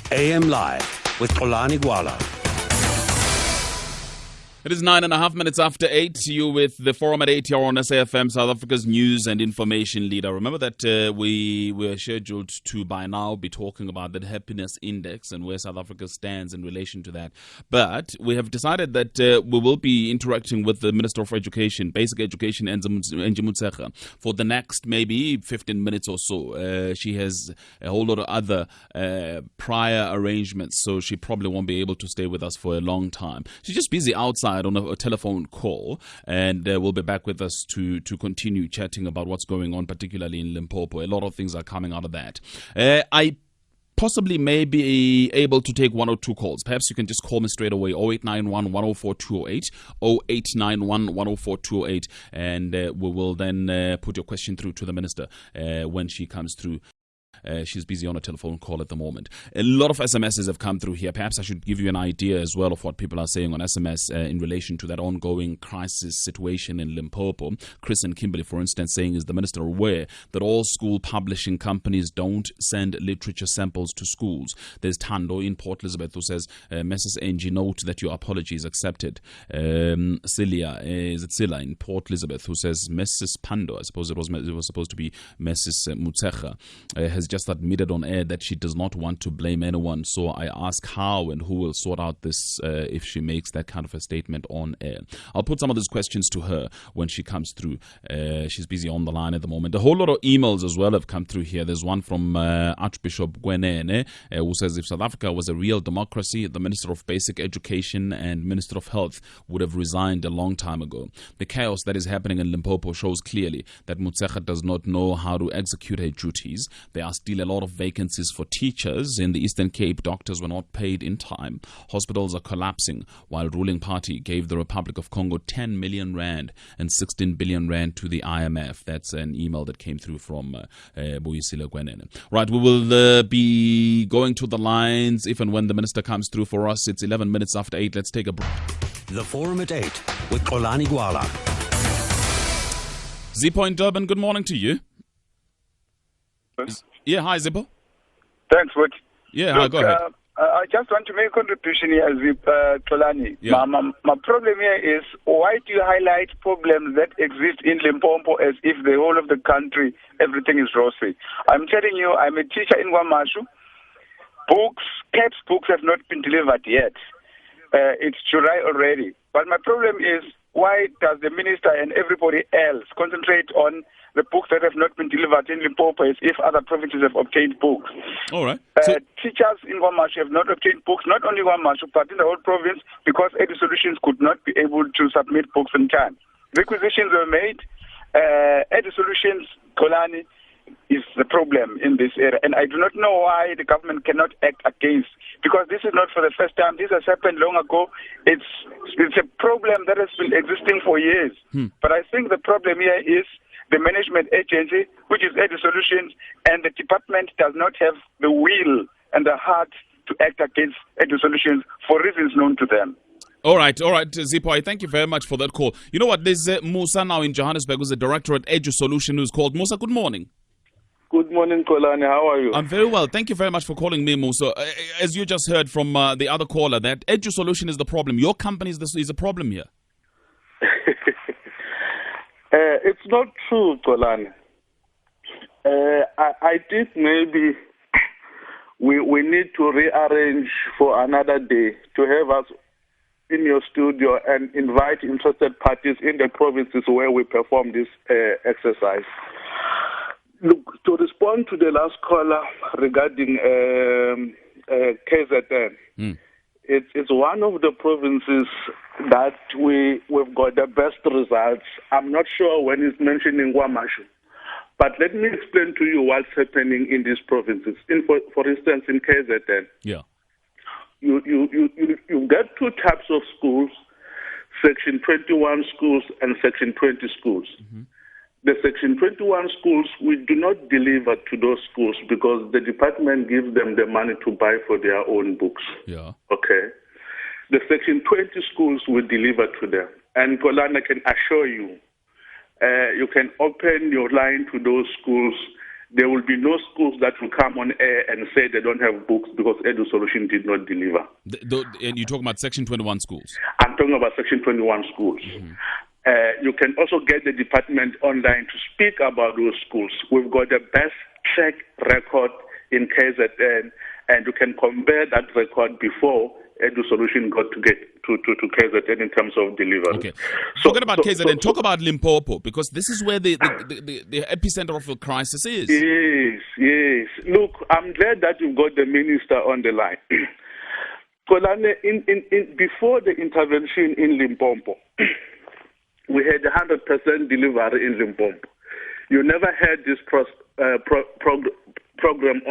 AM Live with Xolani Gwala. It is 9.5 minutes after 8. You with the Forum at 8 here on SAFM, South Africa's news and information leader. Remember that we were scheduled to by now be talking about the happiness index and where South Africa stands in relation to that. But we have decided that we will be interacting with the Minister of Education, Basic Education, Angie Motshekga, for the next maybe 15 minutes or so. She has a whole lot of other prior arrangements, so she probably won't be able to stay with us for a long time. She's just busy outside on a telephone call, and we'll be back with us to continue chatting about what's going on, particularly in Limpopo. A lot of things are coming out of that. I possibly may be able to take one or two calls. Perhaps you can just call me straight away, 0891 104 208, 0891 104 208, and we will then put your question through to the minister when she comes through. She's busy on a telephone call at the moment. A lot of SMSs have come through here. Perhaps I should give you an idea as well of what people are saying on SMS in relation to that ongoing crisis situation in Limpopo. Chris and Kimberly, for instance, saying, is the minister aware that all school publishing companies don't send literature samples to schools? There's Tando in Port Elizabeth who says, Mrs. Angie, note that your apology is accepted. Silla in Port Elizabeth who says, Mrs. Pando, I suppose it was supposed to be Mrs. Motshekga, has just admitted on air that she does not want to blame anyone. So I ask how and who will sort out this if she makes that kind of a statement on air. I'll put some of these questions to her when she comes through. She's busy on the line at the moment. A whole lot of emails as well have come through here. There's one from Archbishop Gwenene who says, if South Africa was a real democracy, the Minister of Basic Education and Minister of Health would have resigned a long time ago. The chaos that is happening in Limpopo shows clearly that Motshekga does not know how to execute her duties. There are still a lot of vacancies for teachers. In the Eastern Cape, doctors were not paid in time. Hospitals are collapsing, while ruling party gave the Republic of Congo 10 million rand and 16 billion rand to the IMF. That's an email that came through from Boyisile Gwenene. Right, we will be going to the lines if and when the minister comes through for us. It's 11 minutes after 8. Let's take a break. The Forum at 8 with Xolani Gwala. Zippo in Durban, good morning to you. Yeah, hi, Zippo. Thanks, Wood. Yeah, hi, go ahead. I just want to make a contribution here as Xolani. Yeah. My problem here is, why do you highlight problems that exist in Limpopo as if the whole of the country, everything is rosy? I'm telling you, I'm a teacher in Wamashu. CAPS books have not been delivered yet. It's July already. But my problem is, why does the minister and everybody else concentrate on the books that have not been delivered in Limpopo as if other provinces have obtained books? All right. Teachers in Wamashu have not obtained books, not only Wamashu, but in the whole province, because EduSolutions could not be able to submit books in time. Requisitions were made. EduSolutions, Xolani, is the problem in this area. And I do not know why the government cannot act against, because this is not for the first time. This has happened long ago. It's a problem that has been existing for years. But I think the problem here is the management agency, which is EduSolutions, and the department does not have the will and the heart to act against EduSolutions for reasons known to them. All right, Zippo, I thank you very much for that call. You know what, there's Musa now in Johannesburg, who's the director at EduSolution, who's called. Musa, good morning. Good morning, Xolani. How are you? I'm very well. Thank you very much for calling me, Musa. As you just heard from the other caller, that EduSolution is the problem. Your company is a problem here. It's not true, Xolani. I think maybe we need to rearrange for another day to have us in your studio and invite interested parties in the provinces where we perform this exercise. Look, to respond to the last caller regarding KZN, it's one of the provinces that we've got the best results. I'm not sure when it's mentioning Wamashu, but let me explain to you what's happening in these provinces. For instance, in KZN, you get two types of schools: Section 21 schools and Section 20 schools. The Section 21 schools, we do not deliver to those schools because the department gives them the money to buy for their own books. Yeah. Okay. The Section 20 schools we deliver to them. And Xolani, can assure you, you can open your line to those schools there will be no schools that will come on air and say they don't have books because Edu Solution did not deliver. And you're talking about Section 21 schools? I'm talking about Section 21 schools. You can also get the department online to speak about those schools. We've got the best track record in KZN, and you can compare that record before Edu Solution got to get to KZN in terms of delivery. Okay. Talking about KZN, talk about Limpopo, because this is where the epicenter of the crisis is. Yes. Look, I'm glad that you've got the minister on the line. Kolane, before the intervention in Limpopo, we had 100% delivery in Limpopo. You never had this program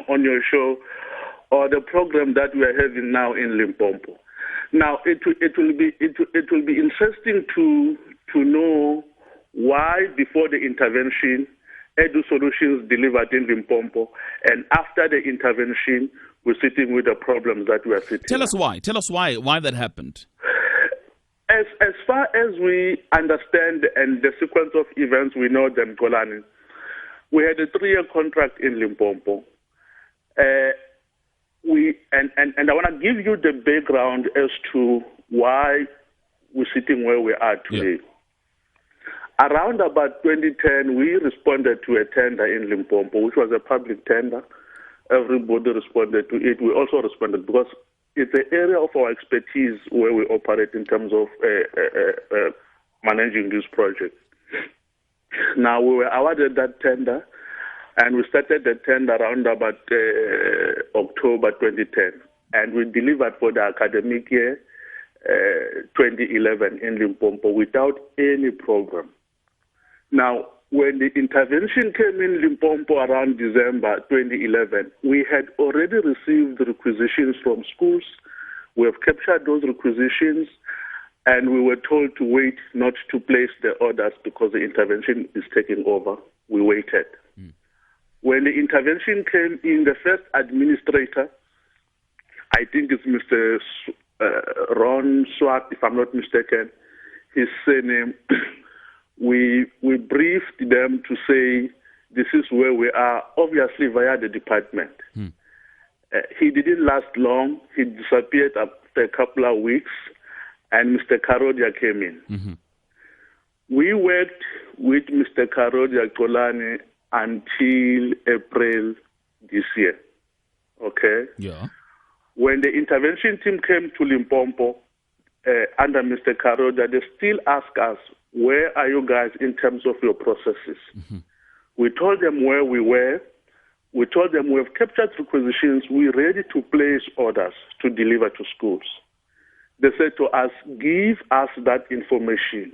on your show, or the program that we are having now in Limpopo. Now, it will be interesting to know why before the intervention, Edu Solutions delivered in Limpopo, and after the intervention, we're sitting with the problems that we are sitting. Tell us why that happened. As far as we understand and the sequence of events, we know them, Kolani. We had a 3-year contract in Limpopo. I want to give you the background as to why we're sitting where we are today. Yeah. Around about 2010, we responded to a tender in Limpopo, which was a public tender. Everybody responded to it. We also responded because it's an area of our expertise where we operate in terms of managing this project. Now, we were awarded that tender, and we started the tender around about October 2010, and we delivered for the academic year 2011 in Limpopo without any program. Now, when the intervention came in Limpopo around December 2011, we had already received requisitions from schools. We have captured those requisitions, and we were told to wait not to place the orders because the intervention is taking over. We waited. When the intervention came in, the first administrator, I think it's Mr. Ron Swart, if I'm not mistaken, his surname, we briefed them to say, this is where we are, obviously via the department. He didn't last long. He disappeared after a couple of weeks, and Mr. Karodia came in. We worked with Mr. Karodia Kolane until April this year. Okay? Yeah. When the intervention team came to Limpopo under Mr. Karodia, they still ask us, where are you guys in terms of your processes? We told them where we were. We told them we have captured requisitions. We're ready to place orders to deliver to schools. They said to us, give us that information.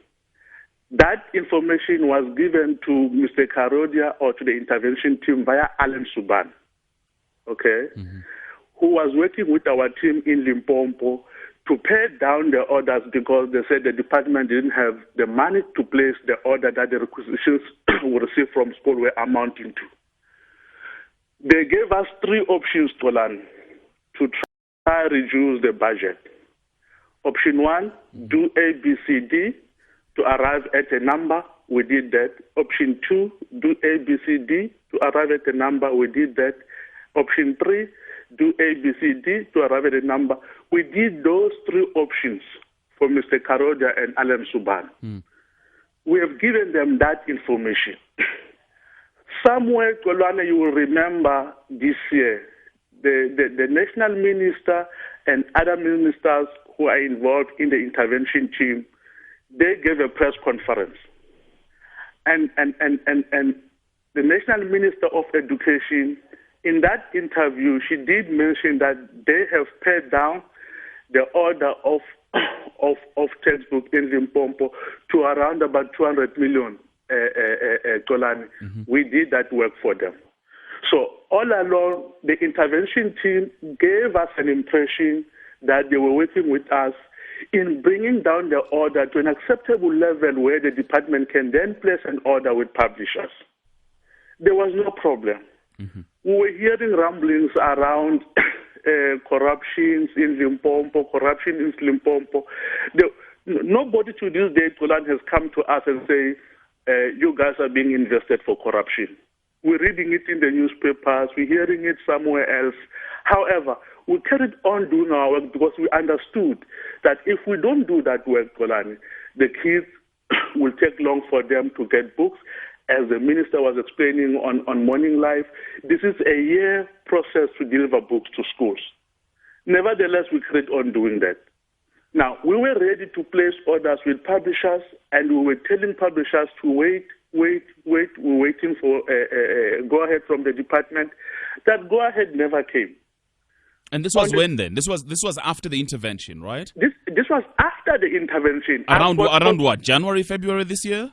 That information was given to Mr. Karodia or to the intervention team via Alan Suban, okay, who was working with our team in Limpopo to pay down the orders because they said the department didn't have the money to place the order that the requisitions we received from school were amounting to. They gave us 3 options, Tolan, to try to reduce the budget. Option 1, do A, B, C, D to arrive at a number. We did that. Option 2, do A, B, C, D to arrive at a number. We did that. Option 3, do A, B, C, D to arrive at a number. We did those 3 options for Mr. Karodia and Alan Suban. We have given them that information. Somewhere, Kolane, you will remember this year, the national minister and other ministers who are involved in the intervention team, they gave a press conference. And the national minister of education, in that interview, she did mention that they have paid down the order of textbook in Limpopo to around about 200 million. We did that work for them. So all along, the intervention team gave us an impression that they were working with us in bringing down the order to an acceptable level where the department can then place an order with publishers. There was no problem. We were hearing rumblings around corruptions in Limpopo, Nobody to this day, Tolan, has come to us and say, you guys are being invested for corruption. We're reading it in the newspapers. We're hearing it somewhere else. However, we carried on doing our work because we understood that if we don't do that work, Kolani, the kids will take long for them to get books. As the minister was explaining on Morning Live, this is a year process to deliver books to schools. Nevertheless, we carried on doing that. Now, we were ready to place orders with publishers, and we were telling publishers to wait. We're waiting for a go-ahead from the department. That go-ahead never came. And this was when then? This was after the intervention, right? This was after the intervention. Around what? January, February this year?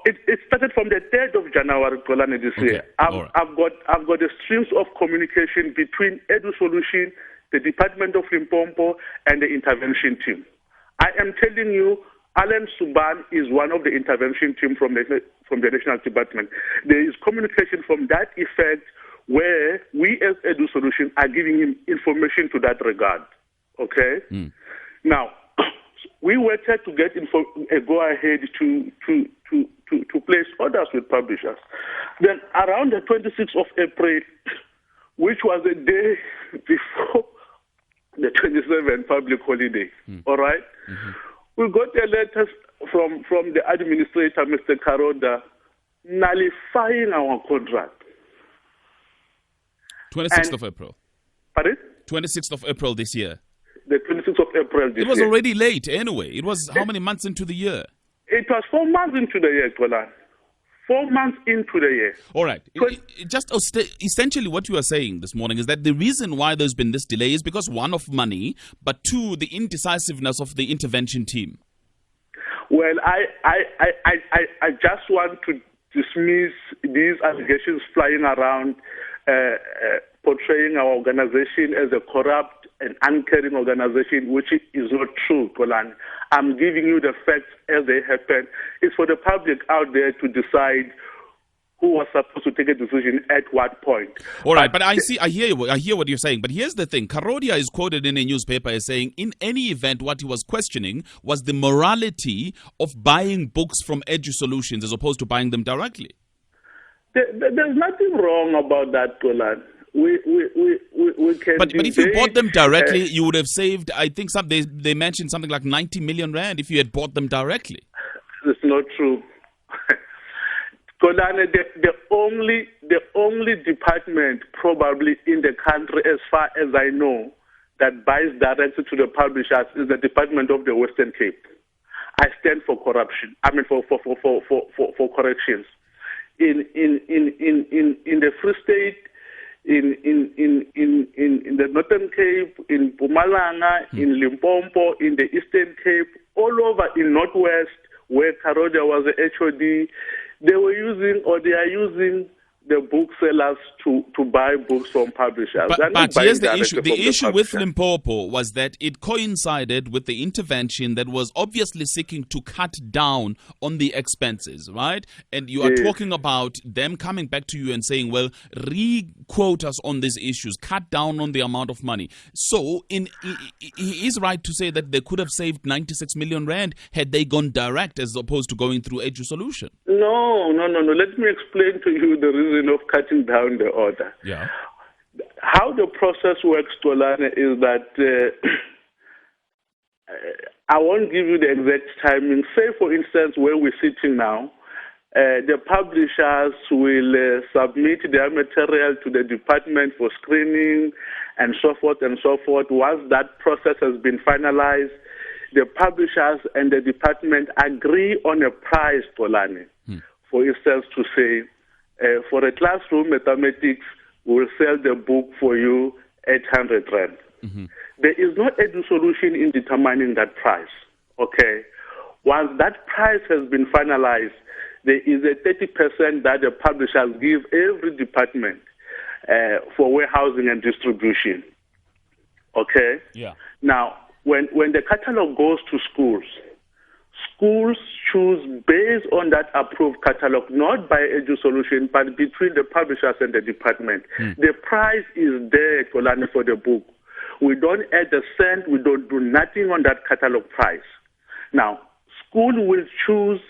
It started from the 3rd of January, Kolani, this year. I've got a streams of communication between Edu Solution, the Department of Limpopo, and the intervention team. I am telling you, Alan Suban is one of the intervention team from the National Department. There is communication from that effect where we as Edu Solution are giving him information to that regard. Okay? Now, we waited to get a go-ahead to place orders with publishers. Then around the 26th of April, which was a day before the 27th public holiday, all right? We got a letter from the administrator, Mr. Karoda, nullifying our contract. 26th of April. Pardon? 26th of April this year. The 26th of April this year. It was already late anyway. It was how many months into the year? It was 4 months into the year, Kolan. 4 months into the year. All right. Essentially what you are saying this morning is that the reason why there's been this delay is because, one, of money, but two, the indecisiveness of the intervention team. Well, I just want to dismiss these allegations flying around, portraying our organization as a corrupt and uncaring organization, which is not true, Kolan. I'm giving you the facts as they happen. It's for the public out there to decide who was supposed to take a decision at what point. All right, but I hear what you're saying. But here's the thing: Karodia is quoted in a newspaper as saying, in any event, what he was questioning was the morality of buying books from Edu Solutions as opposed to buying them directly. There's nothing wrong about that, Kolan. We can. But if you bought them directly, you would have saved. I think they mentioned something like 90 million rand if you had bought them directly. It's not true. Kolane, the only department probably in the country, as far as I know, that buys directly to the publishers is the Department of the Western Cape. I stand for corruption. I mean for corrections. In the Free State, in the Northern Cape, in Mpumalanga, in Limpopo, in the Eastern Cape, all over in Northwest, where Karodia was the HOD, they are using the booksellers to buy books from publishers. But here's the issue. The issue with Limpopo was that it coincided with the intervention that was obviously seeking to cut down on the expenses, right? And you are talking about them coming back to you and saying, well, re-quote us on these issues, cut down on the amount of money. So he is right to say that they could have saved 96 million rand had they gone direct as opposed to going through Edu Solution. No. Let me explain to you the reason of cutting down the order. Yeah. How the process works, Tolane, is that I won't give you the exact timing. Say, for instance, where we're sitting now, the publishers will submit their material to the department for screening and so forth and so forth. Once that process has been finalized, the publishers and the department agree on a price, Tolane. For instance, to say, for a classroom mathematics, we'll sell the book for you 800 rand. Mm-hmm. There is no Edu Solution in determining that price. Okay. Once that price has been finalized, there is a 30% that the publishers give every department for warehousing and distribution. Okay. Yeah. Now, when the catalog goes to schools choose based on that approved catalog, not by Edu Solution, but between the publishers and the department. The price is there, Kolani, for the book. We don't add a cent, we don't do nothing on that catalog price. Now, school will choose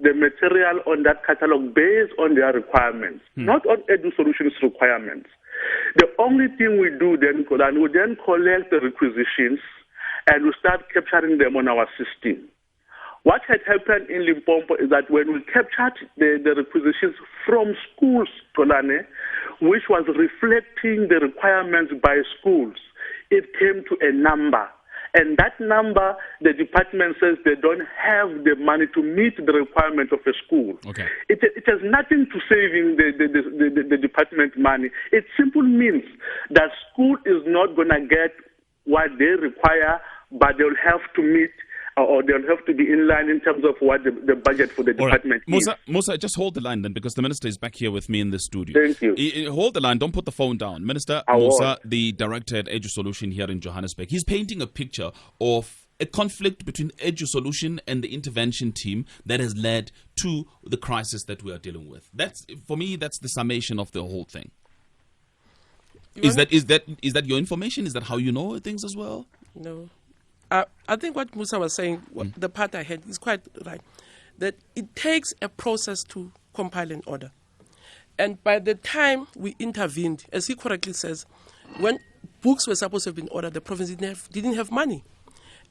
the material on that catalog based on their requirements, not on Edu Solutions requirements. The only thing we do then, Kolani, we then collect the requisitions and we start capturing them on our system. What had happened in Limpopo is that when we captured the requisitions from schools, Kolani, which was reflecting the requirements by schools, it came to a number. And that number, the department says they don't have the money to meet the requirement of a school. Okay. It has nothing to saving the department money. It simply means that school is not going to get what they require, but they'll have to meet or they'll have to be in line in terms of what the budget for the department is. Musa, just hold the line then, because the minister is back here with me in the studio. Thank you. Hold the line. Don't put the phone down. Minister Musa, the director at Edu Solution here in Johannesburg, he's painting a picture of a conflict between Edu Solution and the intervention team that has led to the crisis that we are dealing with. That's, for me, that's the summation of the whole thing. Is that your information? Is that how you know things as well? No. I think what Musa was saying, the part I had, is quite right. That it takes a process to compile an order. And by the time we intervened, as he correctly says, when books were supposed to have been ordered, the province didn't have money.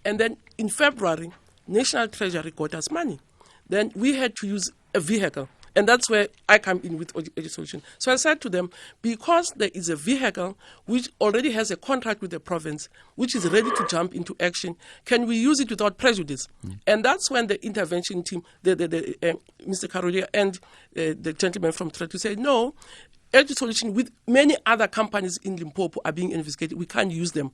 And then in February, National Treasury got us money. Then we had to use a vehicle. And that's where I come in with Edu Solution. So I said to them, because there is a vehicle which already has a contract with the province, which is ready to jump into action, can we use it without prejudice? And that's when the intervention team, Mr. Karolia and the gentleman from Treasury said, no, Edu Solution with many other companies in Limpopo are being investigated. We can't use them.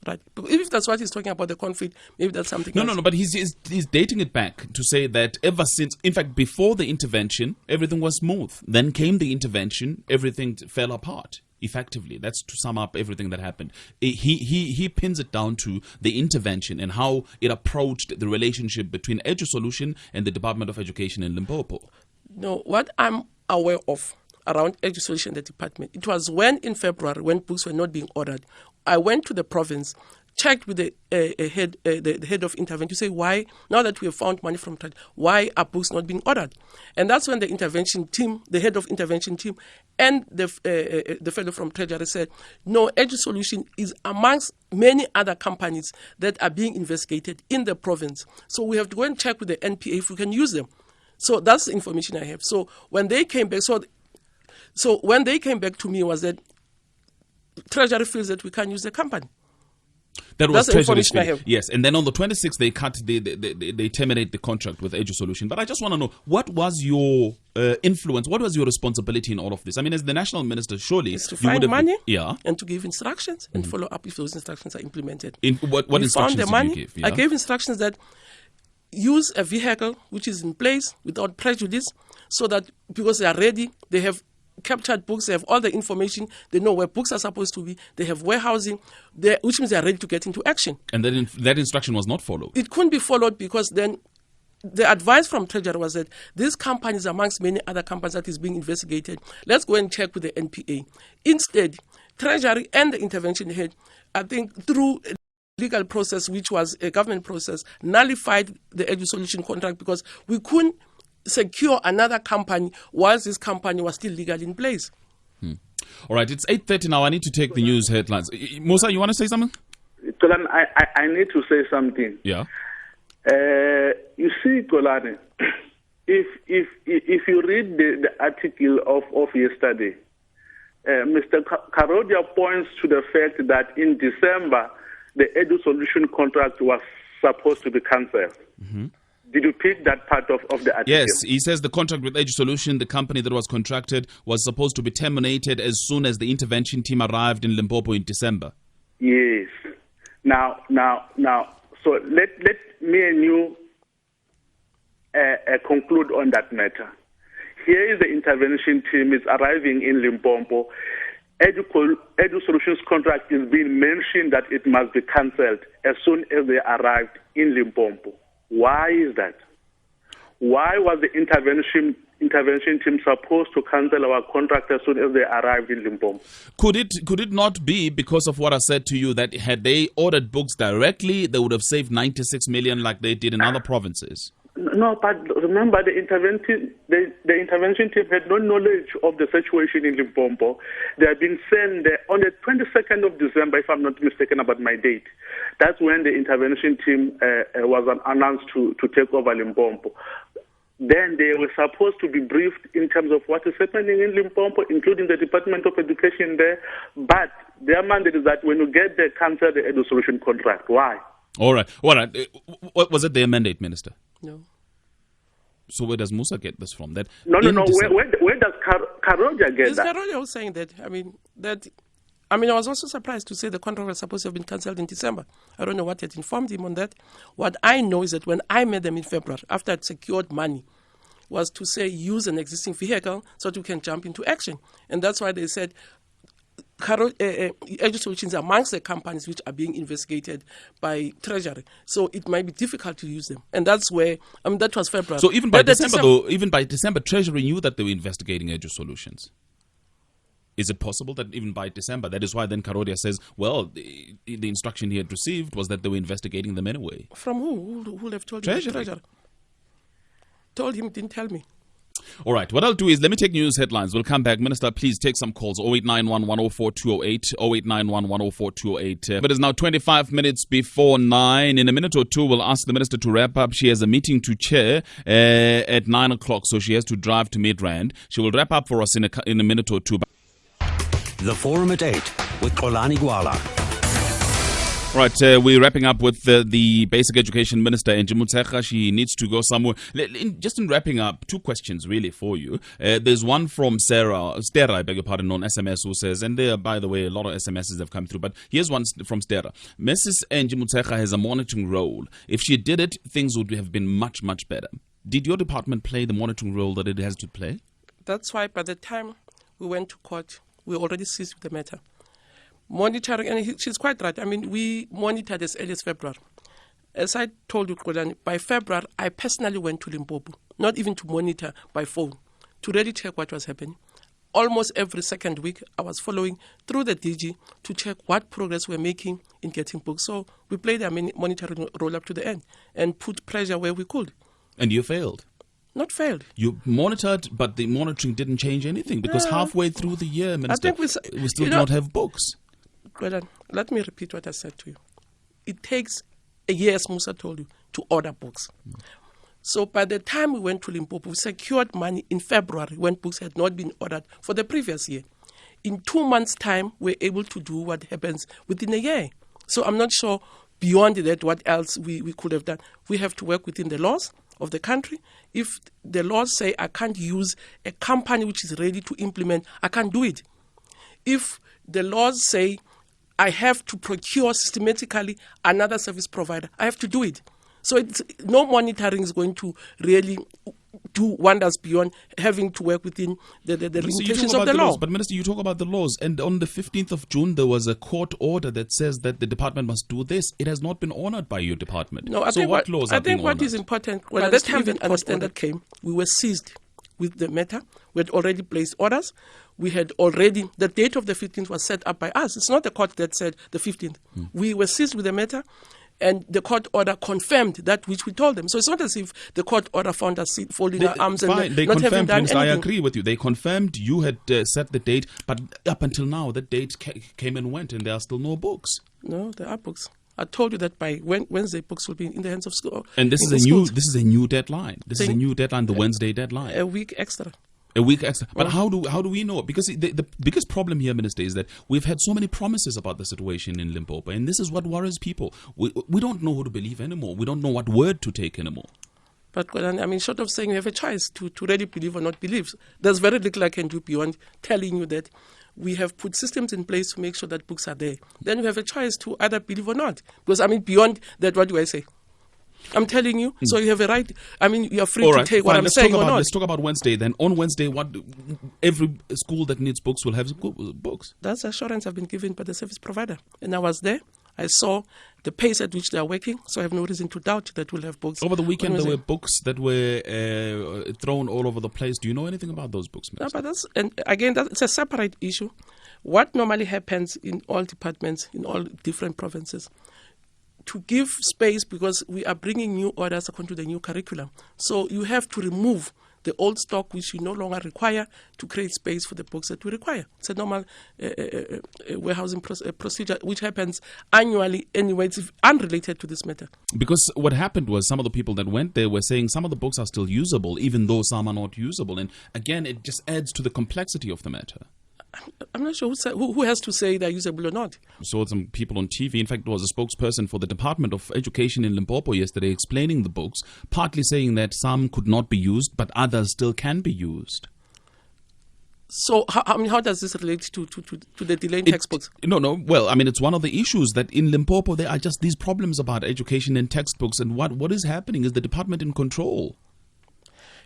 Right. If that's what he's talking about, the conflict, maybe that's something else. No, but he's dating it back to say that ever since, in fact, before the intervention, everything was smooth. Then came the intervention, everything fell apart, effectively. That's to sum up everything that happened. He pins it down to the intervention and how it approached the relationship between Edu Solution and the Department of Education in Limpopo. No, what I'm aware of around Edu Solution, the department, it was when in February, when books were not being ordered, I went to the province, checked with the head of intervention to say, why, now that we have found money from Treasury, why are books not being ordered? And that's when the intervention team, the head of intervention team, and the fellow from Treasury said, no, Edu Solution is amongst many other companies that are being investigated in the province. So we have to go and check with the NPA if we can use them. So that's the information I have. So when they came back, so when they came back to me was that Treasury feels that we can't use the company. That was Treasury's feeling. Yes, and then on the 26th they terminate the contract with Edu Solution. But I just want to know, what was your influence? What was your responsibility in all of this? I mean, as the national minister, surely it's to find money, yeah, and to give instructions and follow up if those instructions are implemented. What instructions did you give? Yeah? I gave instructions that use a vehicle which is in place without prejudice, so that because they are ready, they have captured books, they have all the information, they know where books are supposed to be, they have warehousing, which means they are ready to get into action. And then that instruction was not followed? It couldn't be followed because then the advice from Treasury was that this company is amongst many other companies that is being investigated. Let's go and check with the NPA. Instead, Treasury and the intervention head, I think through a legal process, which was a government process, nullified the Edu Solution contract because we couldn't secure another company whilst this company was still legally in place. All right, it's 8:30 now. I need to take the news headlines. Musa, you want to say something? Tolan, I need to say something. Yeah. You see, Kolani, if you read the article of yesterday, Mr. Karodia points to the fact that in December, the Edu Solution contract was supposed to be cancelled. Mm-hmm. Did you pick that part of the article? Yes, he says the contract with Edu Solution, the company that was contracted, was supposed to be terminated as soon as the intervention team arrived in Limpopo in December. Yes. Now, so let me and you conclude on that matter. Here is the intervention team is arriving in Limpopo. Edu Solutions contract is being mentioned that it must be cancelled as soon as they arrived in Limpopo. Why is that? Why was the intervention team supposed to cancel our contract as soon as they arrived in Limpopo? Could it not be because of what I said to you, that had they ordered books directly, they would have saved 96 million like they did in other provinces? No, but remember the intervention team had no knowledge of the situation in Limpopo. They had been sent there on the 22nd of December, if I'm not mistaken about my date. That's when the intervention team was announced to take over Limpopo. Then they were supposed to be briefed in terms of what is happening in Limpopo, including the Department of Education there. But their mandate is that when you get there, cancel the Edu Solution contract. Why? All right. What was it their mandate, Minister? No. So where does Musa get this from? That No. Where does Karoja get Is that? Karoja was saying that? I was also surprised to say the contract was supposed to have been cancelled in December. I don't know what had informed him on that. What I know is that when I met them in February, after I'd secured money, was to say use an existing vehicle so that we can jump into action. And that's why they said Edu Solutions are amongst the companies which are being investigated by Treasury. So it might be difficult to use them. And that's where, that was February. So even by December, Treasury knew that they were investigating Edu Solutions. Is it possible that even by December, that is why then Karodia says, well, the instruction he had received was that they were investigating them anyway? From who? Who would have told Treasury. him? Treasury. Told him, didn't tell me. All right, what I'll do is let me take news headlines. We'll come back. Minister, please take some calls. 0891 104 208, 0891 104 208. But it's now 25 minutes before 9. In a minute or two, we'll ask the Minister to wrap up. She has a meeting to chair at 9 o'clock, so she has to drive to Midrand. She will wrap up for us in a minute or two. The Forum at 8 with Xolani Gwala. Right, we're wrapping up with the Basic Education Minister, Angie. She needs to go somewhere. Just in wrapping up, two questions really for you. There's one from Stera, I beg your pardon, on SMS, who says, and there, by the way, a lot of SMSs have come through, but here's one from Stera. Mrs. Angie Motshekga has a monitoring role. If she did it, things would have been much, much better. Did your department play the monitoring role that it has to play? That's why by the time we went to court, we already ceased with the matter. Monitoring, and she's quite right. We monitored as early as February. As I told you, Xolani, by February, I personally went to Limpopo, not even to monitor by phone, to really check what was happening. Almost every second week, I was following through the DG to check what progress we're making in getting books. So we played our monitoring role up to the end and put pressure where we could. And you failed? Not failed. You monitored, but the monitoring didn't change anything because halfway through the year, Minister, we still do not have books. Well, let me repeat what I said to you. It takes a year, as Musa told you, to order books. So by the time we went to Limpopo, we secured money in February when books had not been ordered for the previous year. In 2 months' time, we're able to do what happens within a year. So I'm not sure beyond that what else we could have done. We have to work within the laws of the country. If the laws say I can't use a company which is ready to implement, I can't do it. If the laws say I have to procure systematically another service provider, I have to do it. So no monitoring is going to really do wonders beyond having to work within the limitations of the law. But Minister, you talk about the laws, and on the 15th of June, there was a court order that says that the department must do this. It has not been honored by your department. No, I think what is important, by the time the understand that came, we were seized with the matter. We had already placed orders. We had already, the date of the 15th was set up by us. It's not the court that said the 15th. We were seized with the matter, and the court order confirmed that which we told them. So it's not as if the court order found us folding our arms and not having done anything. I agree with you. They confirmed you had set the date, but up until now, the date came and went, and there are still no books. No, there are books. I told you that by Wednesday, books will be in the hands of school. And this is a new deadline. This is a new deadline, the Wednesday deadline. A week extra. A week extra. But how do we know? Because the biggest problem here, Minister, is that we've had so many promises about the situation in Limpopo, and this is what worries people. We don't know who to believe anymore. We don't know what word to take anymore. But short of saying you have a choice to really believe or not believe, there's very little I can do beyond telling you that we have put systems in place to make sure that books are there. Then you have a choice to either believe or not. Because, beyond that, what do I say? I'm telling you, so you have a right. You're free to take what I'm saying or not. Let's talk about Wednesday then. On Wednesday, every school that needs books will have books. That's assurance I've been given by the service provider. And I was there. I saw the pace at which they are working, so I have no reason to doubt that we'll have books. Over the weekend, there were books that were thrown all over the place. Do you know anything about those books, Minister? No, but it's a separate issue. What normally happens in all departments, in all different provinces, to give space because we are bringing new orders according to the new curriculum. So you have to remove the old stock which you no longer require to create space for the books that we require. It's a normal warehousing procedure which happens annually anyway. It's unrelated to this matter. Because what happened was some of the people that went there were saying some of the books are still usable, even though some are not usable. And again, it just adds to the complexity of the matter. I'm not sure who has to say they're usable or not. Saw some people on TV. In fact, there was a spokesperson for the Department of Education in Limpopo yesterday explaining the books, partly saying that some could not be used, but others still can be used. So, how does this relate to the delay in textbooks? No. Well, I mean, it's one of the issues that in Limpopo there are just these problems about education and textbooks. And what is happening? Is the department in control?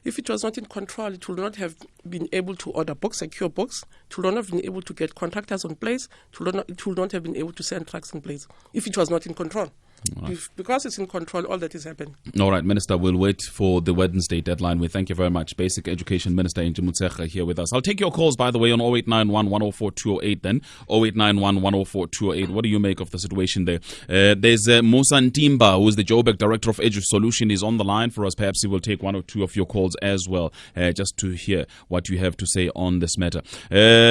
If it was not in control, it would not have been able to order books, secure books. It would not have been able to get contractors on place. It would not have been able to send trucks in place if it was not in control. Right. Because it's in control, all that is happening. All right, Minister, we'll wait for the Wednesday deadline. We thank you very much. Basic Education Minister Angie Motshekga here with us. I'll take your calls, by the way, on 0891 104 208 then. 0891 104 208. What do you make of the situation there? There's Musa Ntimba, who is the Joburg Director of Edu Solution, is on the line for us. Perhaps he will take one or two of your calls as well, just to hear what you have to say on this matter.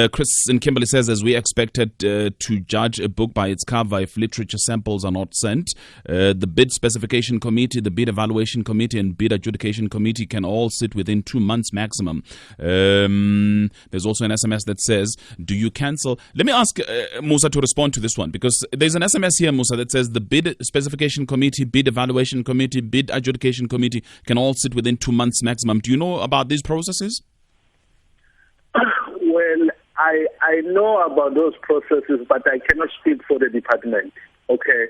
Chris and Kimberly says, as we expected to judge a book by its cover if literature samples are not sent, the bid specification committee, the bid evaluation committee, and bid adjudication committee can all sit within 2 months maximum. There's also an SMS that says, do you cancel? Let me ask Musa to respond to this one, because there's an SMS here, Musa, that says the bid specification committee, bid evaluation committee, bid adjudication committee can all sit within 2 months maximum. Do you know about these processes? Well, I know about those processes, but I cannot speak for the department. Okay.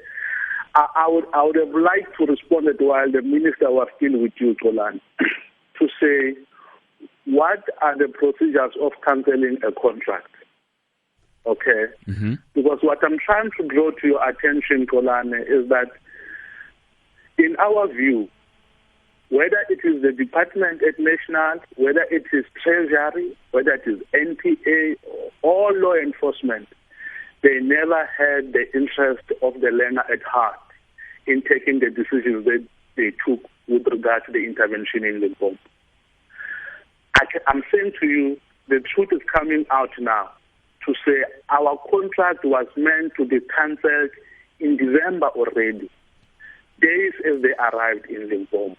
I would have liked to respond while the minister was still with you, Tolan, to say, what are the procedures of cancelling a contract? Okay? Mm-hmm. Because what I'm trying to draw to your attention, Tolan, is that in our view, whether it is the department at national, whether it is treasury, whether it is NPA, or law enforcement, they never had the interest of the learner at heart in taking the decisions that they took with regard to the intervention in Limpopo. I'm saying to you, the truth is coming out now to say our contract was meant to be cancelled in December already, days as they arrived in Limpopo.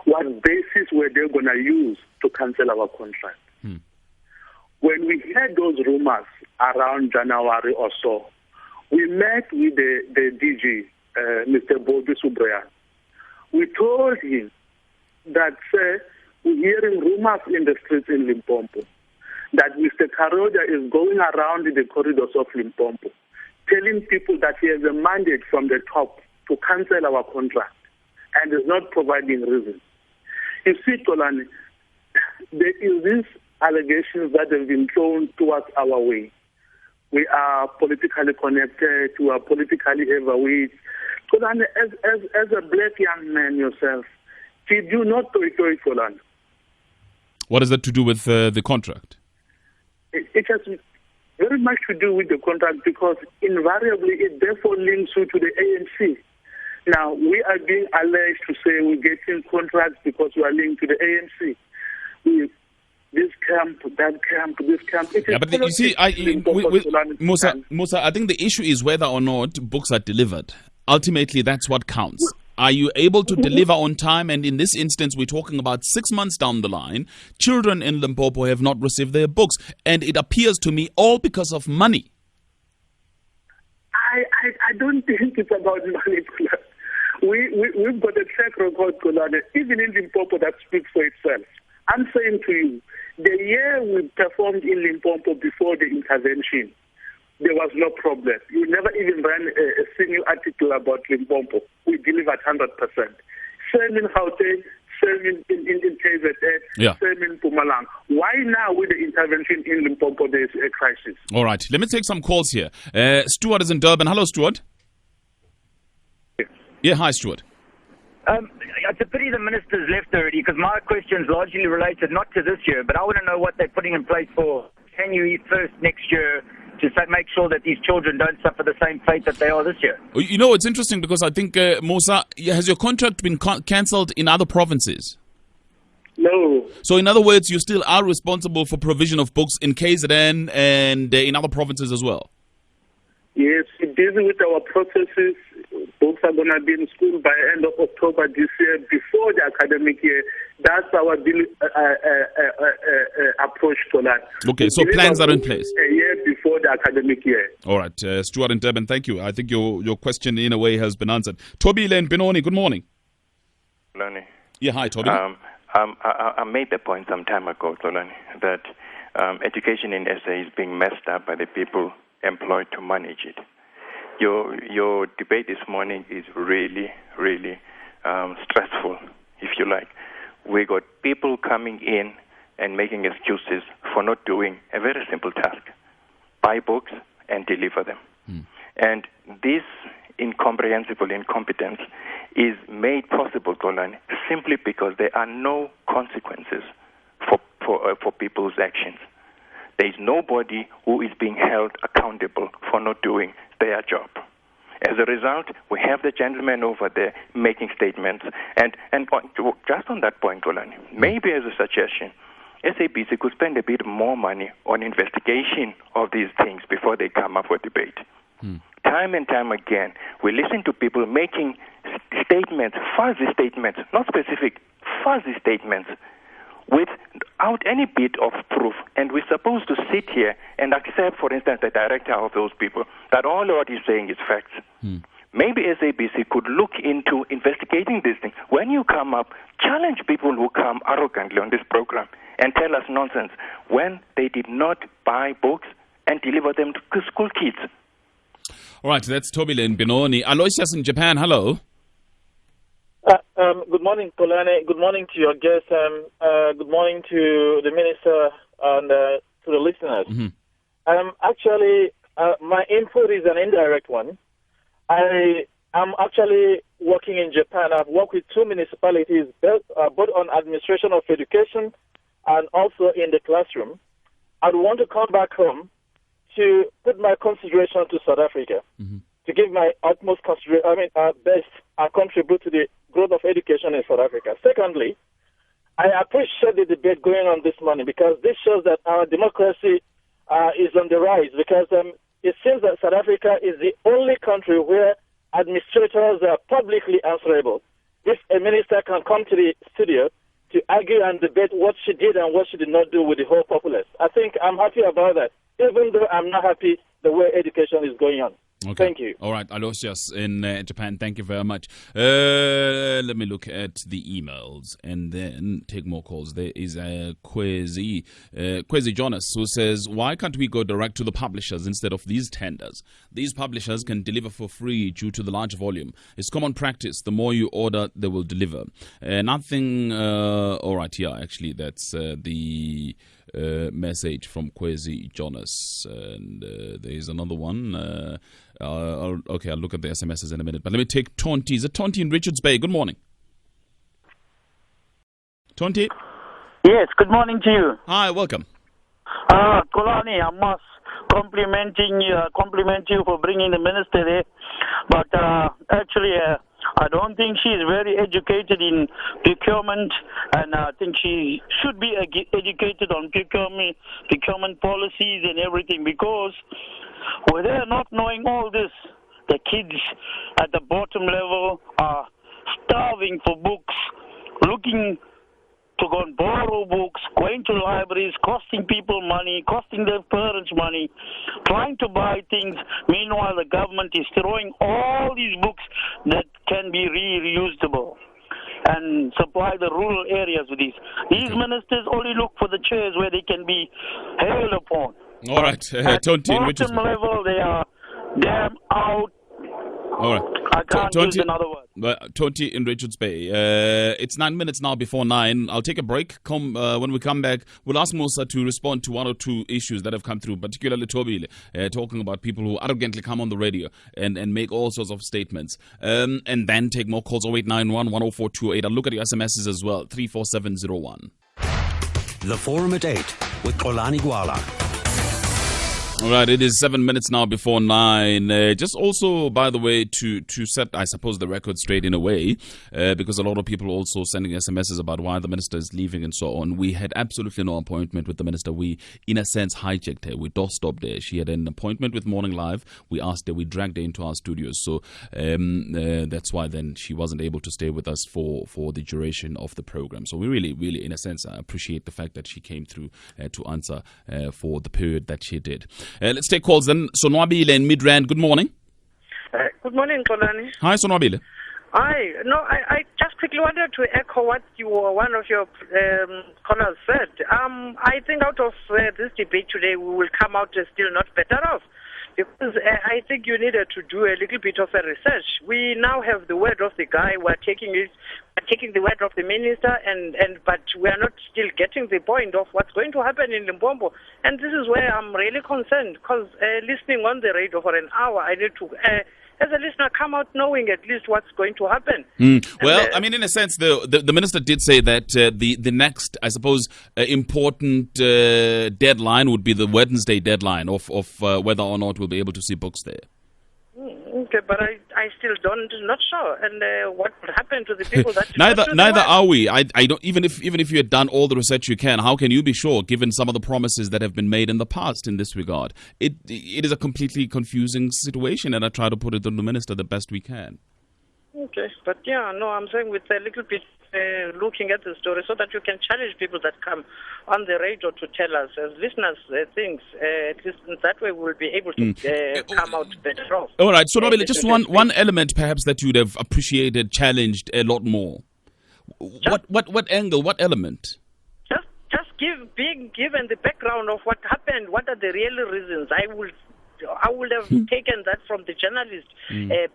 What basis were they going to use to cancel our contract? When we heard those rumors around January or so, we met with the DG, Mr. Bobby Subreya. We told him that, sir, we're hearing rumors in the streets in Limpopo that Mr. Karoja is going around in the corridors of Limpopo, telling people that he has a mandate from the top to cancel our contract and is not providing reasons. You see, Tolani, there is this allegations that have been thrown towards our way. We are politically connected, we are politically overweight. Tolani, as a black young man yourself, did you not toy Tolani? What is that to do with the contract? It has very much to do with the contract because invariably it therefore links you to the ANC. Now, we are being alleged to say we're getting contracts because we are linked to the ANC. This camp, that camp, this camp. Yeah, but you see, Musa, I think the issue is whether or not books are delivered. Ultimately, that's what counts. Are you able to deliver on time? And in this instance, we're talking about 6 months down the line. Children in Limpopo have not received their books. And it appears to me all because of money. I don't think it's about money. We've got a track record, even in Limpopo, that speaks for itself. I'm saying to you, the year we performed in Limpopo before the intervention, there was no problem. You never even ran a single article about Limpopo. We delivered 100%. Same in Gauteng, same in KZN, same in Mpumalanga. Why now with the intervention in Limpopo there is a crisis? All right, let me take some calls here. Stuart is in Durban. Hello, Stuart. Yeah, hi, Stuart. It's a pity the minister's left already because my question's largely related not to this year, but I want to know what they're putting in place for January 1st next year make sure that these children don't suffer the same fate that they are this year. You know, it's interesting because I think, Musa, has your contract been cancelled in other provinces? No. So in other words, you still are responsible for provision of books in KZN and in other provinces as well? Yes, we're busy with our processes. Books are going to be in school by end of October this year, before the academic year. That's our approach to that. Okay, so plans are in place. A year before the academic year. All right, Stuart and Durban, thank you. I think your question in a way has been answered. Toby Len Benoni, good morning. Loni. Yeah, hi, Toby. I made the point some time ago, Tolani, that education in SA is being messed up by the people employed to manage it. Your debate this morning is really, really stressful, if you like. We got people coming in and making excuses for not doing a very simple task: buy books and deliver them. And this incomprehensible incompetence is made possible, Golan, simply because there are no consequences for people's actions. There is nobody who is being held accountable for not doing their job. As a result, we have the gentleman over there making statements. And just on that point, Golan, maybe as a suggestion, SABC could spend a bit more money on investigation of these things before they come up for debate. Time and time again, we listen to people making statements, fuzzy statements, not specific, fuzzy statements, without any bit of proof. And we're supposed to sit here and accept, for instance, the director of those people, that all what he's saying is facts. Maybe SABC could look into investigating these things. When you come up, challenge people who come arrogantly on this program and tell us nonsense when they did not buy books and deliver them to school kids. All right, that's Toby Len Benoni. Aloysius in Japan, hello. Good morning, Kolane. Good morning to your guests. Good morning to the minister and to the listeners. Actually, my input is an indirect one. I am actually working in Japan. I've worked with 2 municipalities, both on administration of education and also in the classroom. I want to come back home to put my consideration to South Africa, to give my utmost best and contribute to the growth of education in South Africa. Secondly, I appreciate the debate going on this morning because this shows that our democracy is on the rise, because it seems that South Africa is the only country where administrators are publicly answerable. If a minister can come to the studio to argue and debate what she did and what she did not do with the whole populace, I think I'm happy about that, even though I'm not happy the way education is going on. Okay. Thank you. All right, Aloysius in Japan, thank you very much. Let me look at the emails and then take more calls. There is Kwezi Jonas, who says, why can't we go direct to the publishers instead of these tenders? These publishers can deliver for free due to the large volume. It's common practice. The more you order, they will deliver. All right, yeah, actually, that's the message from Kwezi Jonas. And there is another one. I'll look at the SMSs in a minute. But let me take Tonti. Is it Tonti in Richards Bay? Good morning. Tonti? Yes, good morning to you. Hi, welcome. Kolani, I must compliment you for bringing the minister there. But actually, I don't think she is very educated in procurement, and I think she should be educated on procurement policies and everything, because with her not knowing all this, the kids at the bottom level are starving for books, looking to go and borrow books, going to libraries, costing people money, costing their parents money, trying to buy things. Meanwhile, the government is throwing all these books that can be reusable and supply the rural areas with these. These ministers only look for the chairs where they can be hailed upon. All right, Tonti in Richards Bay. Level, they are damn out. All right. I can't use another word. Tonti in Richards Bay. It's 9 minutes now before 9. I'll take a break. When we come back, we'll ask Musa to respond to 1 or 2 issues that have come through, particularly Toby, talking about people who arrogantly come on the radio and make all sorts of statements. And then take more calls, 0891 104 208. I'll look at your SMSs as well, 34701. The Forum at 8 with Xolani Gwala. All right, it is 7 minutes now before 9. Just also, by the way, to set, I suppose, the record straight in a way, because a lot of people also sending SMSs about why the minister is leaving and so on. We had absolutely no appointment with the minister. We, in a sense, hijacked her. We doorstopped her. She had an appointment with Morning Live. We asked her. We dragged her into our studios. So that's why then she wasn't able to stay with us for the duration of the program. So we really, really, in a sense, appreciate the fact that she came through to answer for the period that she did. Let's take calls then. Sonwabile in Midrand, good morning. Good morning, Kolani. Hi, Sonwabile. Hi. No, I just quickly wanted to echo what one of your callers said. I think out of this debate today, we will come out still not better off. Because I think you needed to do a little bit of a research. We now have the word of the guy. We're taking the word of the minister, but we are not still getting the point of what's going to happen in Limpopo. And this is where I'm really concerned, because listening on the radio for an hour, I need to, as a listener, come out knowing at least what's going to happen. Well, I mean, in a sense, the minister did say that the next, I suppose, important deadline would be the Wednesday deadline of whether or not we'll be able to see books there. Okay, but I still not sure, and what would happen to the people that neither are we. I don't even if you had done all the research you can, how can you be sure, given some of the promises that have been made in the past in this regard? It is a completely confusing situation, and I try to put it on the minister the best we can. Okay, but yeah, no, I'm saying with a little bit looking at the story so that you can challenge people that come on the radio to tell us as listeners things. At least that way we'll be able to come out better off. All right, so Nobile, just one element perhaps that you'd have appreciated, challenged a lot more. What angle, what element? Just being given the background of what happened, what are the real reasons. I would have taken that from the journalist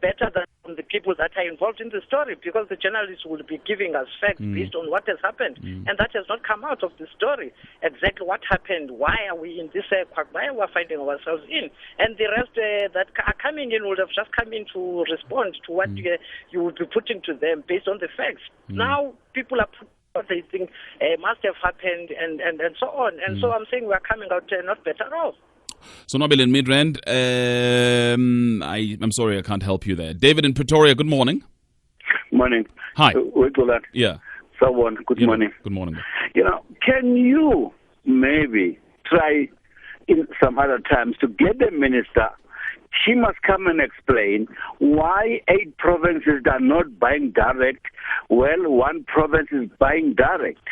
better than from the people that are involved in the story, because the journalists will be giving us facts based on what has happened, and that has not come out of the story. Exactly what happened, why are we in this why are we finding ourselves in, and the rest that are coming in would have just come in to respond to what you would be putting to them based on the facts. Now people are putting what they think must have happened and so on, and so I'm saying we are coming out not better off. So Nobile in Midrand, I'm sorry I can't help you there. David in Pretoria, good morning. Morning. Hi. Yeah. Someone, good morning. Good morning. Can you maybe try in some other times to get the minister? She must come and explain why 8 provinces are not buying direct, while 1 province is buying direct.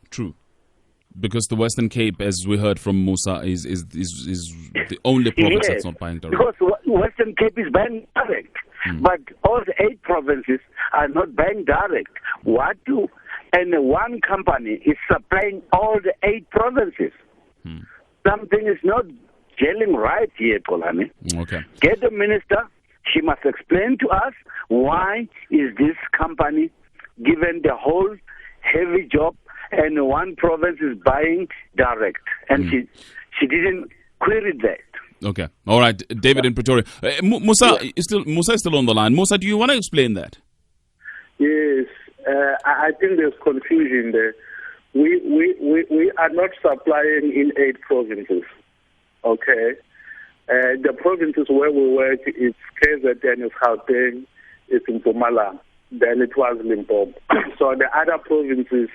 True. Because the Western Cape, as we heard from Musa, is the only province that's not buying direct. Because Western Cape is buying direct, but all the 8 provinces are not buying direct. And 1 company is supplying all the 8 provinces. Something is not gelling right here, Kolani. Okay. Get the minister. She must explain to us why is this company given the whole heavy job, and 1 province is buying direct, and she didn't query that. Okay, all right, David in Pretoria. Musa is still on the line. Musa, do you want to explain that? Yes, I think there's confusion there. We are not supplying in 8 provinces. Okay, the provinces where we work is KZN, is Gauteng, is in Mpumalanga. Then it was Limpopo. So the other provinces,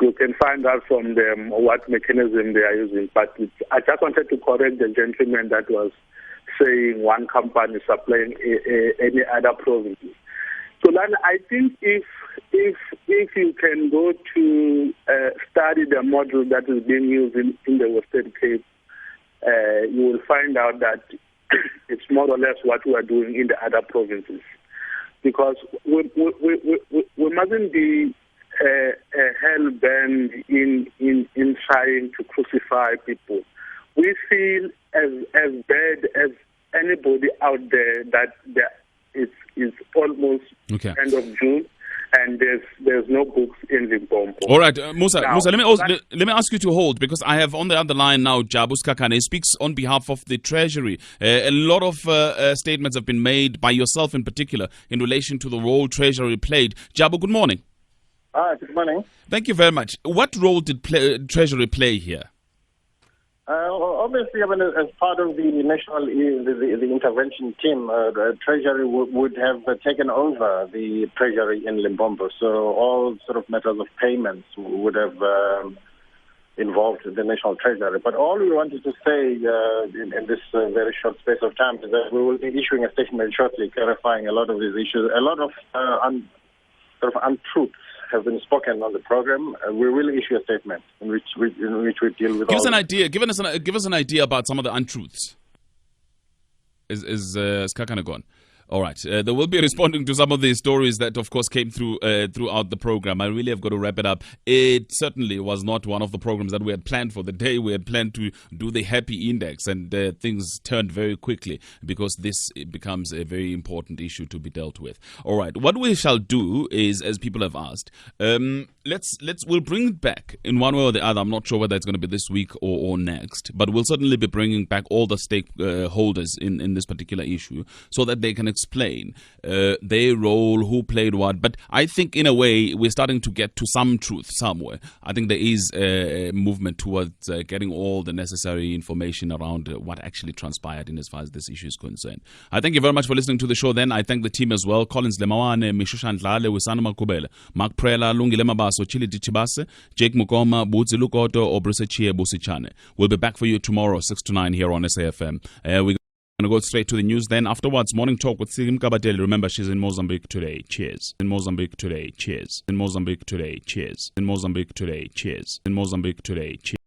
you can find out from them what mechanism they are using. But I just wanted to correct the gentleman that was saying 1 company supplying any other provinces. So then I think if you can go to study the model that is being used in the Western Cape, you will find out that it's more or less what we are doing in the other provinces. Because we mustn't be hell-bent in trying to crucify people. We feel as bad as anybody out there that it's almost end of June, and there's no books in Limpopo. All right, Musa, let me ask you to hold, because I have on the other line now Jabu Skakane. He speaks on behalf of the Treasury. A lot of statements have been made by yourself in particular in relation to the role Treasury played. Jabu, good morning. Good morning. Thank you very much. What role did Treasury play here? obviously, I mean, as part of the national the intervention team, the Treasury would have taken over the Treasury in Limpopo. So all sort of matters of payments would have involved the National Treasury. But all we wanted to say in this very short space of time is that we will be issuing a statement shortly clarifying a lot of these issues. A lot of untruths have been spoken on the program. We will issue a statement in which we deal with. Give us an idea. Give us an idea about some of the untruths. Is Skakana gone? All right. They will be responding to some of the stories that, of course, came through throughout the program. I really have got to wrap it up. It certainly was not one of the programs that we had planned for the day. We had planned to do the Happy Index, and things turned very quickly because this becomes a very important issue to be dealt with. All right. What we shall do is, as people have asked, we'll bring it back in one way or the other. I'm not sure whether it's going to be this week or next, but we'll certainly be bringing back all the stakeholders in this particular issue so that they can explain their role, who played what. But I think in a way we're starting to get to some truth somewhere. I think there is a movement towards getting all the necessary information around what actually transpired in as far as this issue is concerned. I thank you very much for listening to the show. Then I thank the team as well: Collins Lemawane, Mishushan Dlale, Wisana Makubele, Mark Prela, Lungile Mabaso, Chili Dichibase, Jake Mukoma, Butsi Lukoto, Obruse Chie Busichane. We'll be back for you tomorrow 6 to 9 here on SAFM. We're going to go straight to the news then. Afterwards, morning talk with Sim Kabateli. Remember, she's in Mozambique today. Cheers. In Mozambique today. Cheers. In Mozambique today. Cheers. In Mozambique today. Cheers. In Mozambique today. Cheers.